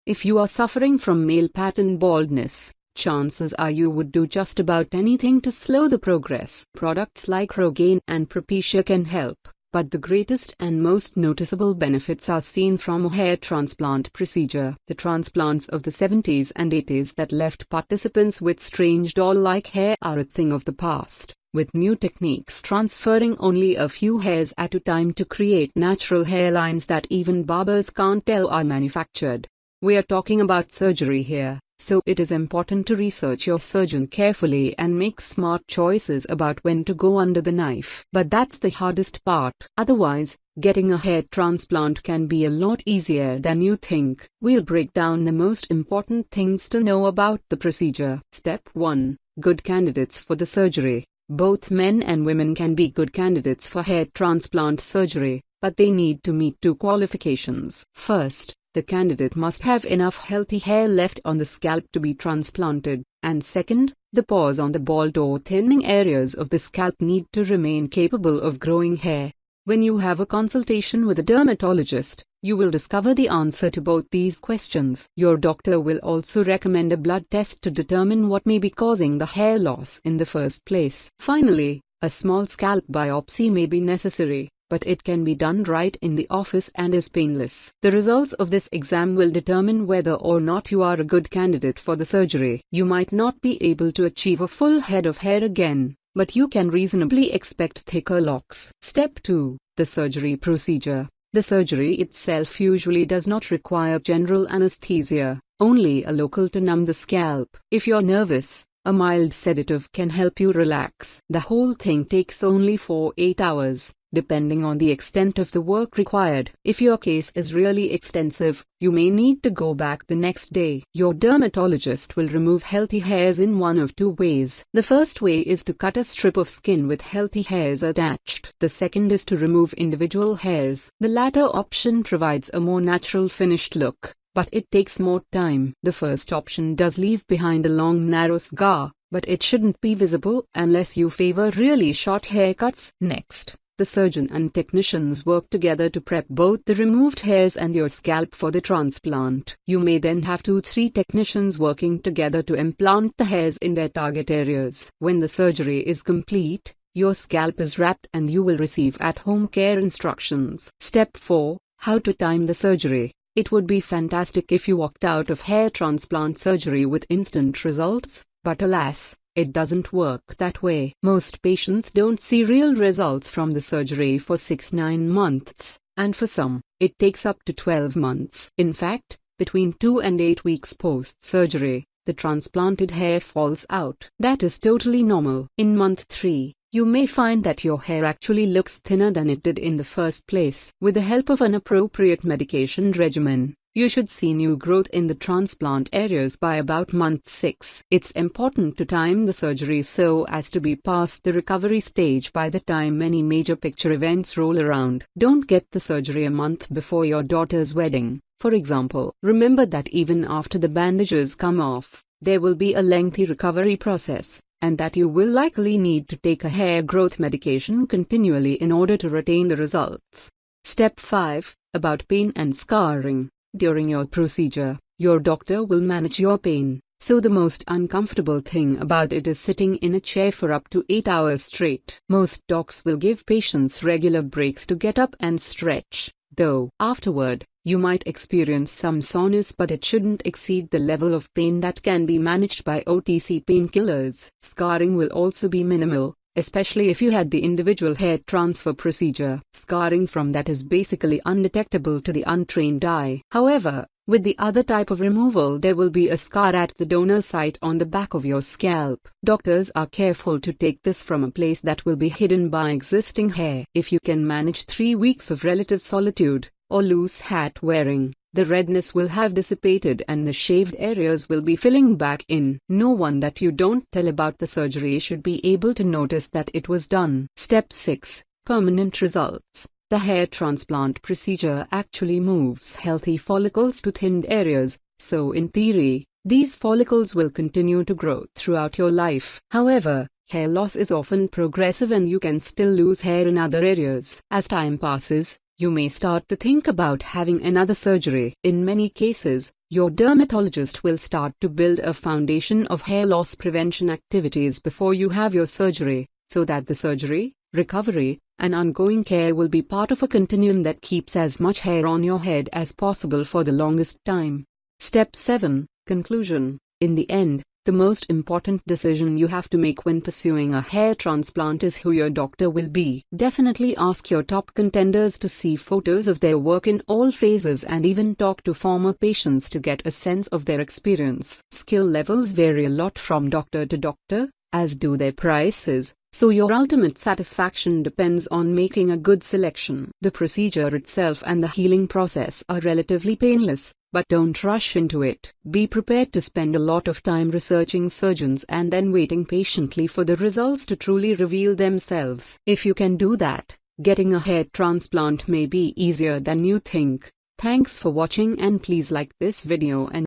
If you are suffering from male pattern baldness, chances are you would do just about anything to slow the progress. Products like Rogaine and Propecia can help, but the greatest and most noticeable benefits are seen from a hair transplant procedure. The transplants of the 70s and 80s that left participants with strange doll-like hair are a thing of the past, with new techniques transferring only a few hairs at a time to create natural hairlines that even barbers can't tell are manufactured. We are talking about surgery here, so it is important to research your surgeon carefully and make smart choices about when to go under the knife. But that's the hardest part. Otherwise, getting a hair transplant can be a lot easier than you think. We'll break down the most important things to know about the procedure. Step 1. Good candidates for the surgery. Both men and women can be good candidates for hair transplant surgery, but they need to meet two qualifications. First, the candidate must have enough healthy hair left on the scalp to be transplanted, and second, the pores on the bald or thinning areas of the scalp need to remain capable of growing hair. When you have a consultation with a dermatologist, you will discover the answer to both these questions. Your doctor will also recommend a blood test to determine what may be causing the hair loss in the first place. Finally, a small scalp biopsy may be necessary, but it can be done right in the office and is painless. The results of this exam will determine whether or not you are a good candidate for the surgery. You might not be able to achieve a full head of hair again, but you can reasonably expect thicker locks. Step 2. The surgery procedure. The surgery itself usually does not require general anesthesia, only a local to numb the scalp. If you're nervous, a mild sedative can help you relax. The whole thing takes only 4-8 hours, depending on the extent of the work required. If your case is really extensive, you may need to go back the next day. Your dermatologist will remove healthy hairs in one of two ways. The first way is to cut a strip of skin with healthy hairs attached. The second is to remove individual hairs. The latter option provides a more natural finished look, but it takes more time. The first option does leave behind a long narrow scar, but it shouldn't be visible unless you favor really short haircuts. Next, the surgeon and technicians work together to prep both the removed hairs and your scalp for the transplant. You may then have 2-3 technicians working together to implant the hairs in their target areas. When the surgery is complete, your scalp is wrapped and you will receive at-home care instructions. Step 4. How to time the surgery. It would be fantastic if you walked out of hair transplant surgery with instant results, but alas, it doesn't work that way. Most patients don't see real results from the surgery for 6-9 months, and for some, it takes up to 12 months. In fact, between 2 and 8 weeks post-surgery, the transplanted hair falls out. That is totally normal. In month 3, you may find that your hair actually looks thinner than it did in the first place. With the help of an appropriate medication regimen, you should see new growth in the transplant areas by about month 6. It's important to time the surgery so as to be past the recovery stage by the time many major picture events roll around. Don't get the surgery a month before your daughter's wedding, for example. Remember that even after the bandages come off, there will be a lengthy recovery process, and that you will likely need to take a hair growth medication continually in order to retain the results. Step 5. About pain and scarring. During your procedure, your doctor will manage your pain, so the most uncomfortable thing about it is sitting in a chair for up to 8 hours straight. Most docs will give patients regular breaks to get up and stretch, though afterward, you might experience some soreness, but it shouldn't exceed the level of pain that can be managed by OTC painkillers. Scarring will also be minimal, especially if you had the individual hair transfer procedure. Scarring from that is basically undetectable to the untrained eye. However, with the other type of removal, there will be a scar at the donor site on the back of your scalp. Doctors are careful to take this from a place that will be hidden by existing hair. If you can manage 3 weeks of relative solitude, or loose hat wearing, the redness will have dissipated and the shaved areas will be filling back in. No one that you don't tell about the surgery should be able to notice that it was done. Step 6. Permanent results. The hair transplant procedure actually moves healthy follicles to thinned areas, so in theory, these follicles will continue to grow throughout your life. However, hair loss is often progressive and you can still lose hair in other areas. As time passes, you may start to think about having another surgery. In many cases, your dermatologist will start to build a foundation of hair loss prevention activities before you have your surgery, so that the surgery, recovery, and ongoing care will be part of a continuum that keeps as much hair on your head as possible for the longest time. Step 7. Conclusion. In the end, the most important decision you have to make when pursuing a hair transplant is who your doctor will be. Definitely ask your top contenders to see photos of their work in all phases and even talk to former patients to get a sense of their experience. Skill levels vary a lot from doctor to doctor, as do their prices, so your ultimate satisfaction depends on making a good selection. The procedure itself and the healing process are relatively painless, but don't rush into it. Be prepared to spend a lot of time researching surgeons and then waiting patiently for the results to truly reveal themselves. If you can do that, getting a hair transplant may be easier than you think. Thanks for watching, and please like this video and